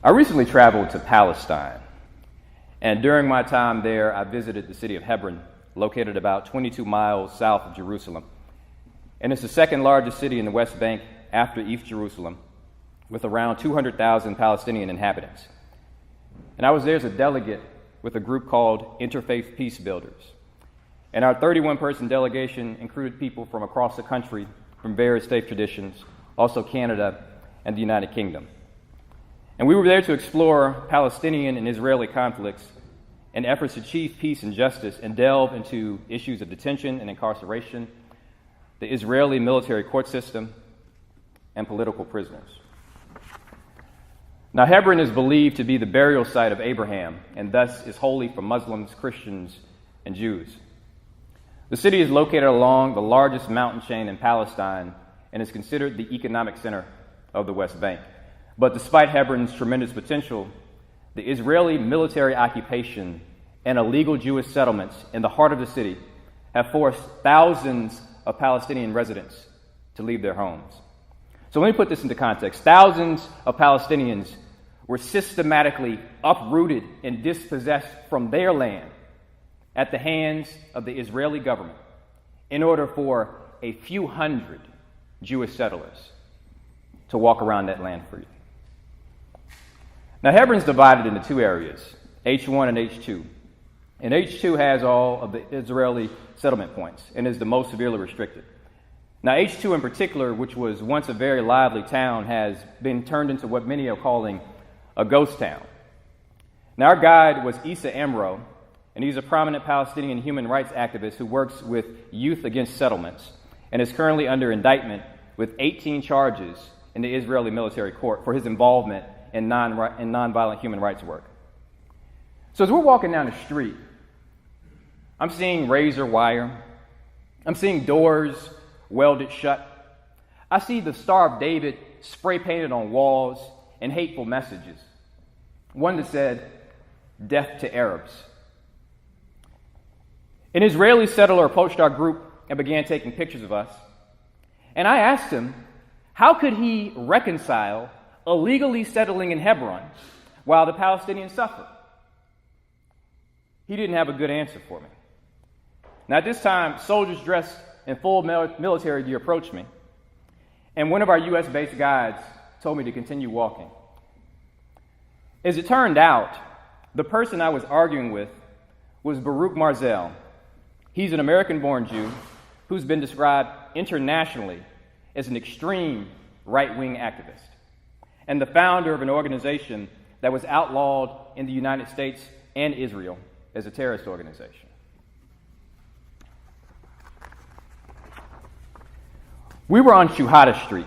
I recently traveled to Palestine, and during my time there, I visited the city of Hebron, located about 22 miles south of Jerusalem. And it's the second largest city in the West Bank after East Jerusalem, with around 200,000 Palestinian inhabitants. And I was there as a delegate with a group called Interfaith Peace Builders. And our 31-person delegation included people from across the country, from various faith traditions, also Canada and the United Kingdom. And we were there to explore Palestinian and Israeli conflicts and efforts to achieve peace and justice and delve into issues of detention and incarceration, the Israeli military court system, and political prisoners. Now, Hebron is believed to be the burial site of Abraham and thus is holy for Muslims, Christians, and Jews. The city is located along the largest mountain chain in Palestine and is considered the economic center of the West Bank. But despite Hebron's tremendous potential, the Israeli military occupation and illegal Jewish settlements in the heart of the city have forced thousands of Palestinian residents to leave their homes. So let me put this into context. Thousands of Palestinians were systematically uprooted and dispossessed from their land at the hands of the Israeli government in order for a few hundred Jewish settlers to walk around that land free. Now, Hebron's divided into two areas, H1 and H2. And H2 has all of the Israeli settlement points and is the most severely restricted. Now, H2 in particular, which was once a very lively town, has been turned into what many are calling a ghost town. Now, our guide was Issa Amro, and he's a prominent Palestinian human rights activist who works with Youth Against Settlements and is currently under indictment with 18 charges in the Israeli military court for his involvement in nonviolent human rights work. So as we're walking down the street, I'm seeing razor wire. I'm seeing doors welded shut. I see the Star of David spray painted on walls and hateful messages. One that said, "Death to Arabs." An Israeli settler approached our group and began taking pictures of us. And I asked him, how could he reconcile illegally settling in Hebron while the Palestinians suffer? He didn't have a good answer for me. Now, at this time, soldiers dressed in full military gear approached me, and one of our U.S.-based guides told me to continue walking. As it turned out, the person I was arguing with was Baruch Marzel. He's an American-born Jew who's been described internationally as an extreme right-wing activist and the founder of an organization that was outlawed in the United States and Israel as a terrorist organization. We were on Shuhada Street,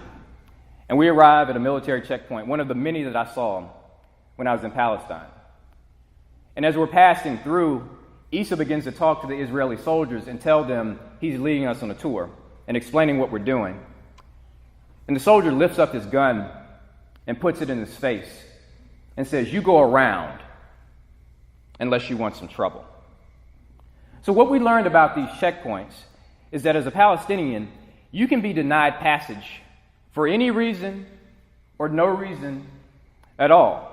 and we arrived at a military checkpoint, one of the many that I saw when I was in Palestine. And as we're passing through, Issa begins to talk to the Israeli soldiers and tell them he's leading us on a tour and explaining what we're doing. And the soldier lifts up his gun and puts it in his face and says, "You go around unless you want some trouble." So what we learned about these checkpoints is that as a Palestinian, you can be denied passage for any reason or no reason at all.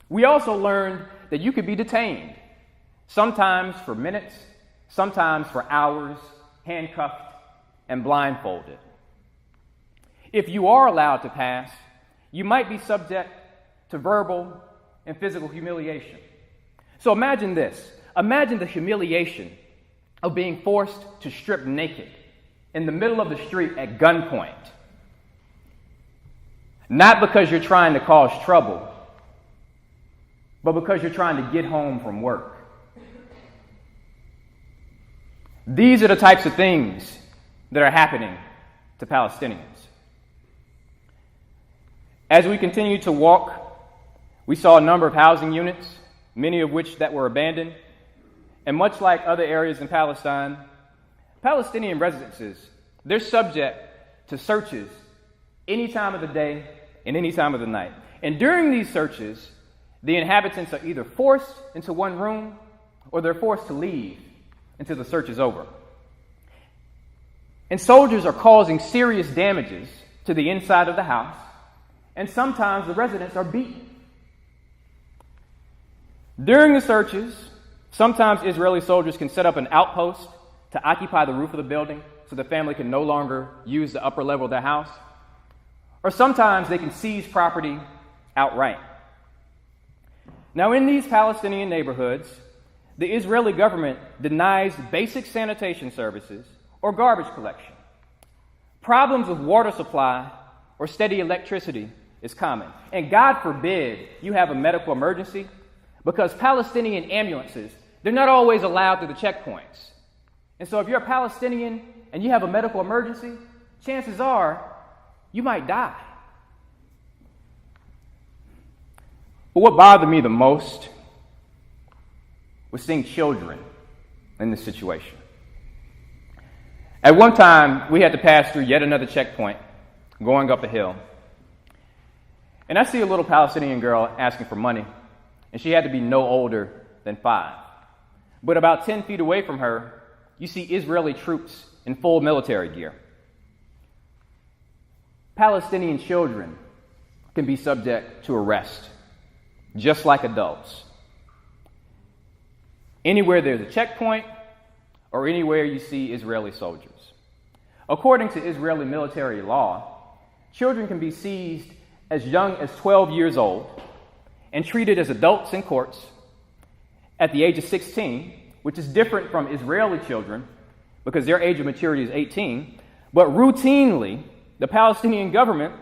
We also learned that you could be detained, sometimes for minutes, sometimes for hours, handcuffed and blindfolded. If you are allowed to pass, you might be subject to verbal and physical humiliation. So imagine this. Imagine the humiliation of being forced to strip naked in the middle of the street at gunpoint. Not because you're trying to cause trouble, but because you're trying to get home from work. These are the types of things that are happening to Palestinians. As we continued to walk, we saw a number of housing units, many of which that were abandoned. And much like other areas in Palestine, Palestinian residences, they're subject to searches any time of the day and any time of the night. And during these searches, the inhabitants are either forced into one room or they're forced to leave until the search is over. And soldiers are causing serious damages to the inside of the house, and sometimes the residents are beaten. During the searches, sometimes Israeli soldiers can set up an outpost to occupy the roof of the building so the family can no longer use the upper level of their house. Or sometimes they can seize property outright. Now, in these Palestinian neighborhoods, the Israeli government denies basic sanitation services or garbage collection. Problems with water supply or steady electricity is common. And God forbid you have a medical emergency, because Palestinian ambulances, they're not always allowed through the checkpoints. And so if you're a Palestinian and you have a medical emergency, chances are you might die. But what bothered me the most was seeing children in this situation. At one time, we had to pass through yet another checkpoint going up a hill. And I see a little Palestinian girl asking for money, and she had to be no older than 5. But about 10 feet away from her, you see Israeli troops in full military gear. Palestinian children can be subject to arrest, just like adults. Anywhere there's a checkpoint or anywhere you see Israeli soldiers. According to Israeli military law, children can be seized as young as 12 years old and treated as adults in courts at the age of 16, which is different from Israeli children because their age of maturity is 18. But routinely, the Palestinian government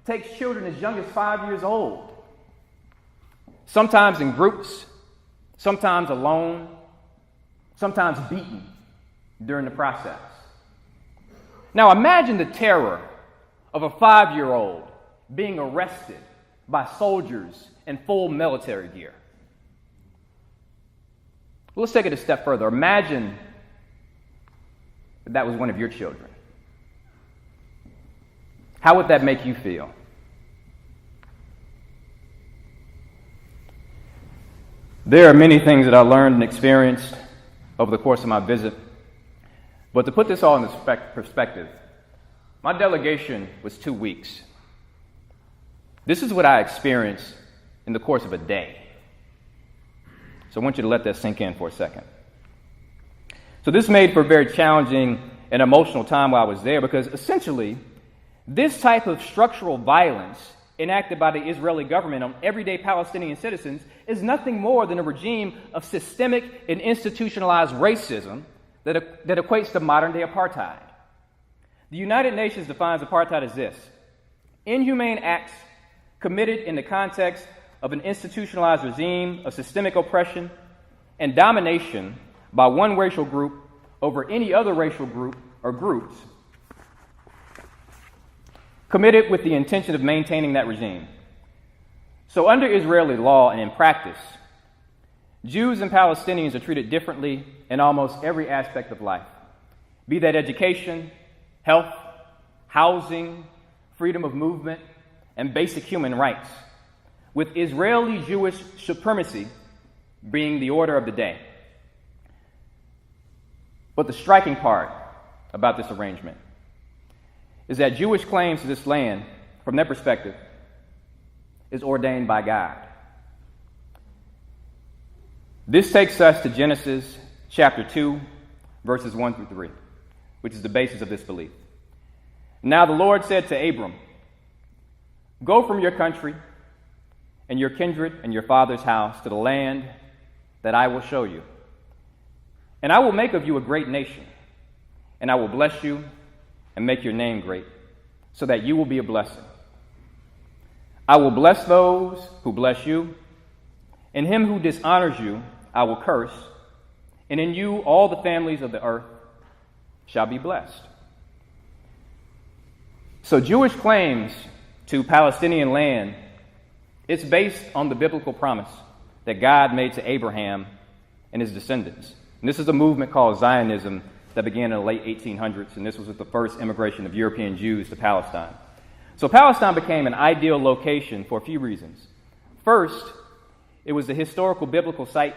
takes children as young as 5 years old, sometimes in groups, sometimes alone, sometimes beaten during the process. Now imagine the terror of a 5-year-old being arrested by soldiers in full military gear. Well, let's take it a step further. Imagine that was one of your children. How would that make you feel? There are many things that I learned and experienced over the course of my visit. But to put this all in perspective, my delegation was 2 weeks. This is what I experienced in the course of a day. So I want you to let that sink in for a second. So this made for a very challenging and emotional time while I was there, because essentially, this type of structural violence enacted by the Israeli government on everyday Palestinian citizens is nothing more than a regime of systemic and institutionalized racism that equates to modern-day apartheid. The United Nations defines apartheid as this: inhumane acts committed in the context of an institutionalized regime of systemic oppression and domination by one racial group over any other racial group or groups, committed with the intention of maintaining that regime. So under Israeli law and in practice, Jews and Palestinians are treated differently in almost every aspect of life, be that education, health, housing, freedom of movement, and basic human rights, with Israeli Jewish supremacy being the order of the day. But the striking part about this arrangement is that Jewish claims to this land, from their perspective, is ordained by God. This takes us to Genesis chapter 2, verses 1 through 3, which is the basis of this belief. Now the Lord said to Abram, "Go from your country and your kindred and your father's house to the land that I will show you. And I will make of you a great nation, and I will bless you and make your name great, so that you will be a blessing. I will bless those who bless you, and him who dishonors you I will curse, and in you all the families of the earth shall be blessed." So Jewish claims to Palestinian land, it's based on the biblical promise that God made to Abraham and his descendants. And this is a movement called Zionism that began in the late 1800s, and this was with the first immigration of European Jews to Palestine. So Palestine became an ideal location for a few reasons. First, it was the historical biblical site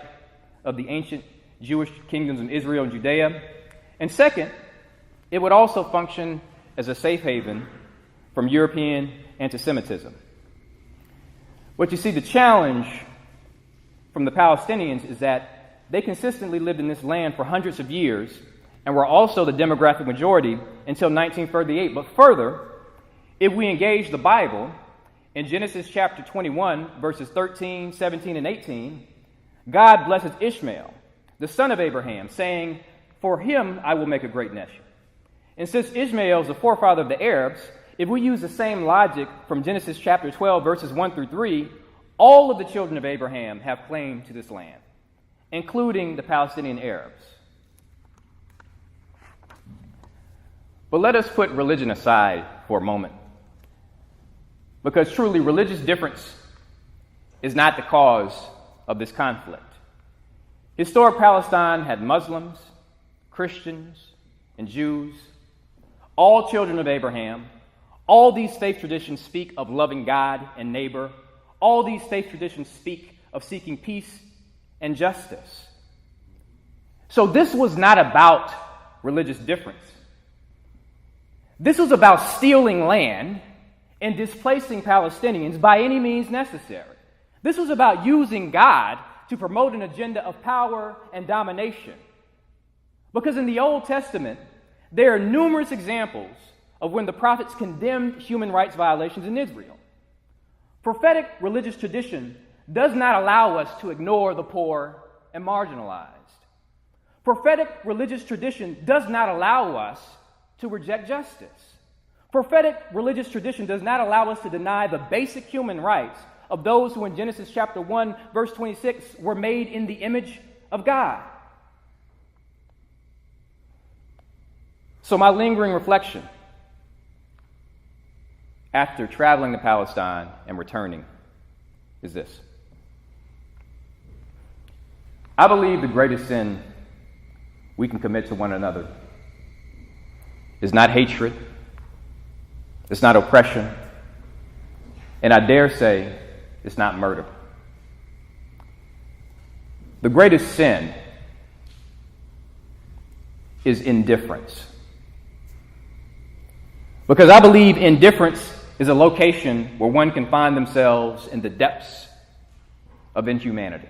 of the ancient Jewish kingdoms of Israel and Judea. And second, it would also function as a safe haven from European anti-Semitism. But you see, the challenge from the Palestinians is that they consistently lived in this land for hundreds of years and were also the demographic majority until 1938. But further, if we engage the Bible, in Genesis chapter 21, verses 13, 17, and 18, God blesses Ishmael, the son of Abraham, saying, "For him I will make a great nation." And since Ishmael is the forefather of the Arabs, if we use the same logic from Genesis chapter 12, verses 1 through 3, all of the children of Abraham have claim to this land, including the Palestinian Arabs. But let us put religion aside for a moment, because truly religious difference is not the cause of this conflict. Historic Palestine had Muslims, Christians, and Jews, all children of Abraham. All these faith traditions speak of loving God and neighbor. All these faith traditions speak of seeking peace and justice. So this was not about religious difference. This was about stealing land and displacing Palestinians by any means necessary. This was about using God to promote an agenda of power and domination. Because in the Old Testament, there are numerous examples of when the prophets condemned human rights violations in Israel. Prophetic religious tradition does not allow us to ignore the poor and marginalized. Prophetic religious tradition does not allow us to reject justice. Prophetic religious tradition does not allow us to deny the basic human rights of those who in Genesis chapter 1, verse 26, were made in the image of God. So my lingering reflection after traveling to Palestine and returning is this. I believe the greatest sin we can commit to one another is not hatred, it's not oppression, and I dare say it's not murder. The greatest sin is indifference. Because I believe indifference is a location where one can find themselves in the depths of inhumanity.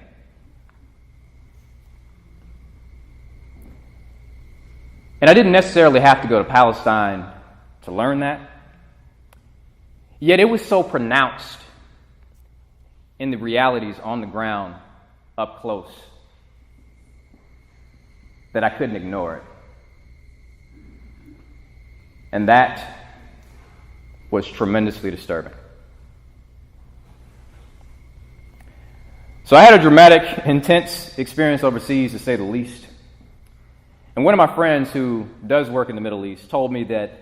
And I didn't necessarily have to go to Palestine to learn that. Yet it was so pronounced in the realities on the ground up close that I couldn't ignore it. And that was tremendously disturbing. So I had a dramatic, intense experience overseas, to say the least. And one of my friends who does work in the Middle East told me that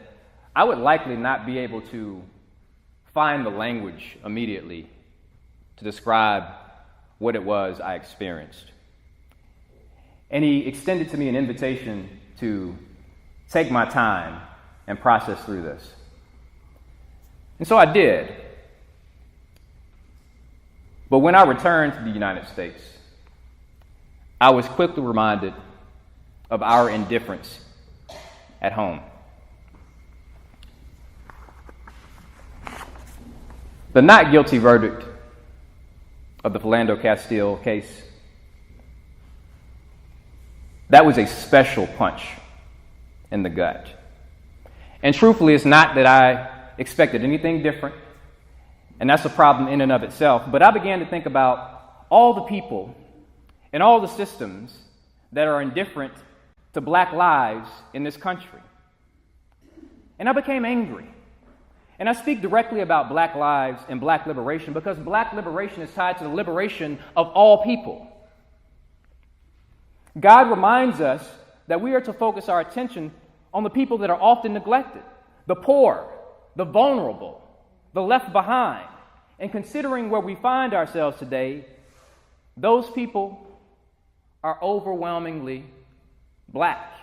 I would likely not be able to find the language immediately to describe what it was I experienced. And he extended to me an invitation to take my time and process through this. And so I did. But when I returned to the United States, I was quickly reminded of our indifference at home. The not guilty verdict of the Philando Castile case, that was a special punch in the gut. And truthfully, it's not that I expected anything different, and that's a problem in and of itself, but I began to think about all the people and all the systems that are indifferent to black lives in this country. And I became angry. And I speak directly about black lives and black liberation because black liberation is tied to the liberation of all people. God reminds us that we are to focus our attention on the people that are often neglected, the poor, the vulnerable, the left behind. And considering where we find ourselves today, those people are overwhelmingly black.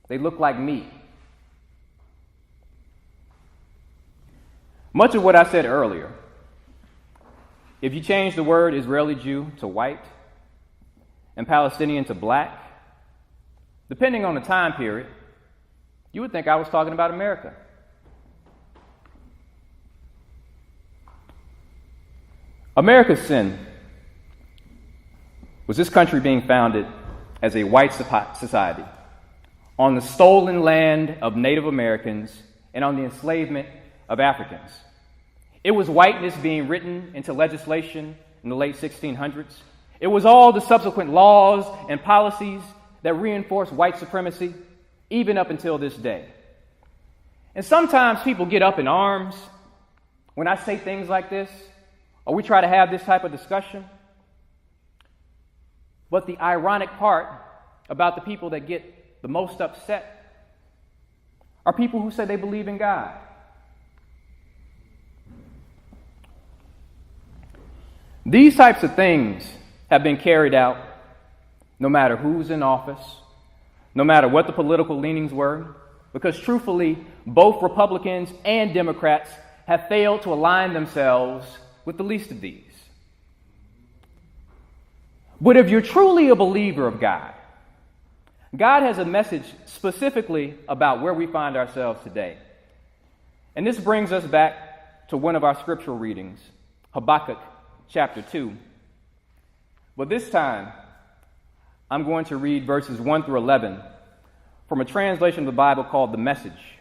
They look like me. Much of what I said earlier, if you change the word Israeli Jew to white and Palestinian to black, depending on the time period, you would think I was talking about America. America's sin was this country being founded as a white society on the stolen land of Native Americans and on the enslavement of Africans. It was whiteness being written into legislation in the late 1600s. It was all the subsequent laws and policies that reinforced white supremacy, even up until this day. And sometimes people get up in arms when I say things like this, or we try to have this type of discussion. But the ironic part about the people that get the most upset are people who say they believe in God. These types of things have been carried out no matter who's in office, no matter what the political leanings were, because truthfully, both Republicans and Democrats have failed to align themselves with the least of these. But if you're truly a believer of God, God has a message specifically about where we find ourselves today. And this brings us back to one of our scriptural readings, Habakkuk chapter 2. But this time, I'm going to read verses 1 through 11 from a translation of the Bible called The Message,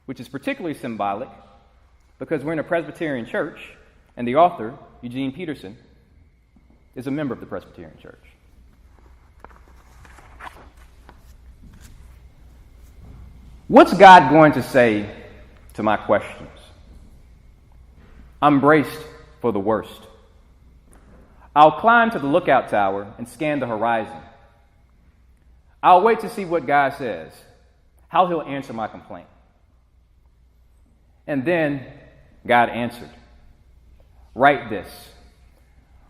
which is particularly symbolic because we're in a Presbyterian church, and the author, Eugene Peterson, is a member of the Presbyterian Church. What's God going to say to my questions? I'm braced for the worst. I'll climb to the lookout tower and scan the horizon. I'll wait to see what God says, how he'll answer my complaint. And then God answered, "Write this.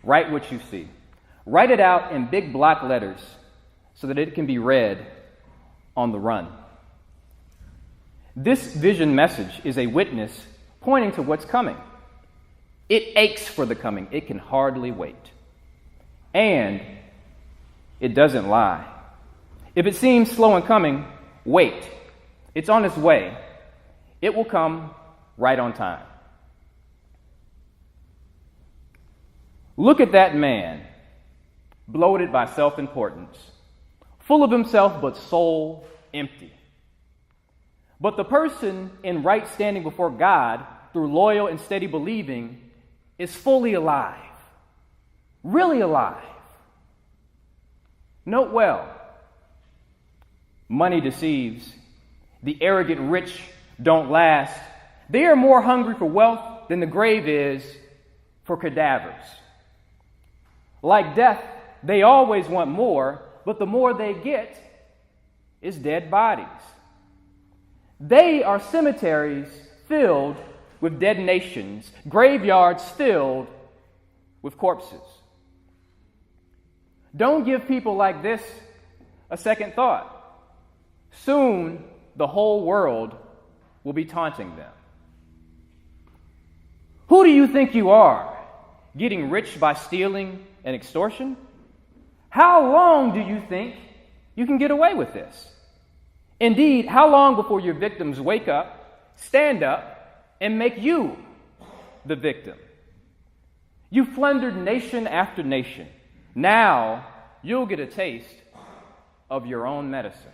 Write what you see. Write it out in big block letters so that it can be read on the run." This vision message is a witness pointing to what's coming. It aches for the coming. It can hardly wait. And it doesn't lie. If it seems slow in coming, wait. It's on its way. It will come right on time. Look at that man, bloated by self-importance, full of himself but soul empty. But the person in right standing before God through loyal and steady believing is fully alive, really alive. Note well, money deceives. The arrogant rich don't last. They are more hungry for wealth than the grave is for cadavers. Like death, they always want more, but the more they get is dead bodies. They are cemeteries filled with dead nations, graveyards filled with corpses. Don't give people like this a second thought. Soon, the whole world will be taunting them. Who do you think you are, getting rich by stealing and extortion? How long do you think you can get away with this? Indeed, how long before your victims wake up, stand up, and make you the victim? You plundered nation after nation. Now you'll get a taste of your own medicine.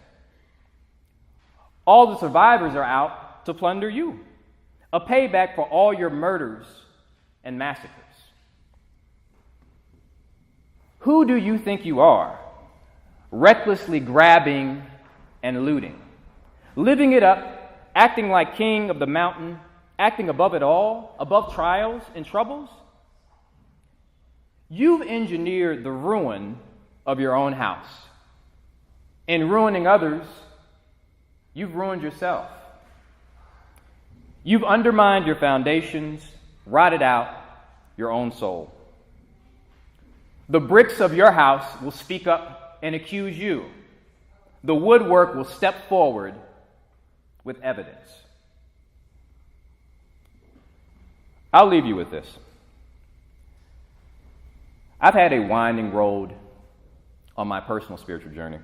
All the survivors are out to plunder you, a payback for all your murders and massacres. Who do you think you are, recklessly grabbing and looting, living it up, acting like king of the mountain, acting above it all, above trials and troubles? You've engineered the ruin of your own house. In ruining others, you've ruined yourself. You've undermined your foundations, rotted out your own soul. The bricks of your house will speak up and accuse you. The woodwork will step forward with evidence. I'll leave you with this. I've had a winding road on my personal spiritual journey,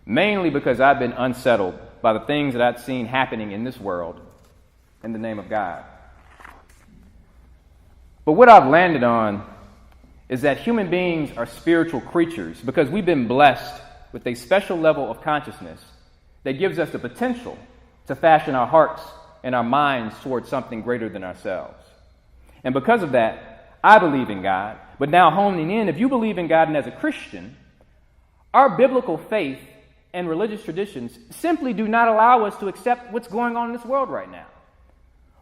mainly because I've been unsettled by the things that I've seen happening in this world in the name of God. But what I've landed on is that human beings are spiritual creatures because we've been blessed with a special level of consciousness that gives us the potential to fashion our hearts and our minds towards something greater than ourselves. And because of that, I believe in God. But now honing in, if you believe in God and as a Christian, our biblical faith and religious traditions simply do not allow us to accept what's going on in this world right now.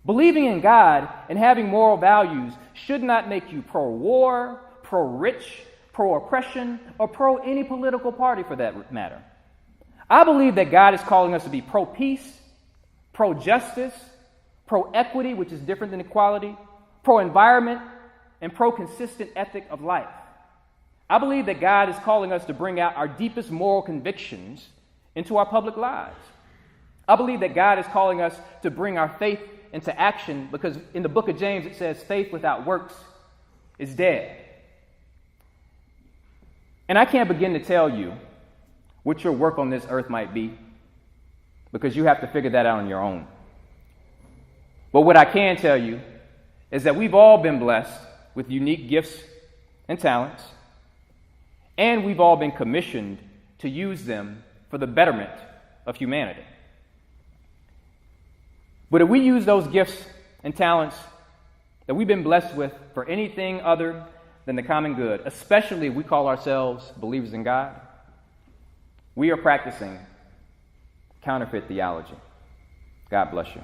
Believing in God and having moral values should not make you pro-war, pro-rich, pro-oppression, or pro-any political party for that matter. I believe that God is calling us to be pro-peace, pro-justice, pro-equity, which is different than equality, pro-environment, and pro-consistent ethic of life. I believe that God is calling us to bring out our deepest moral convictions into our public lives. I believe that God is calling us to bring our faith into action because in the book of James it says faith without works is dead. And I can't begin to tell you what your work on this earth might be because you have to figure that out on your own. But what I can tell you is that we've all been blessed with unique gifts and talents, and we've all been commissioned to use them for the betterment of humanity. But if we use those gifts and talents that we've been blessed with for anything other than the common good, especially if we call ourselves believers in God, we are practicing counterfeit theology. God bless you.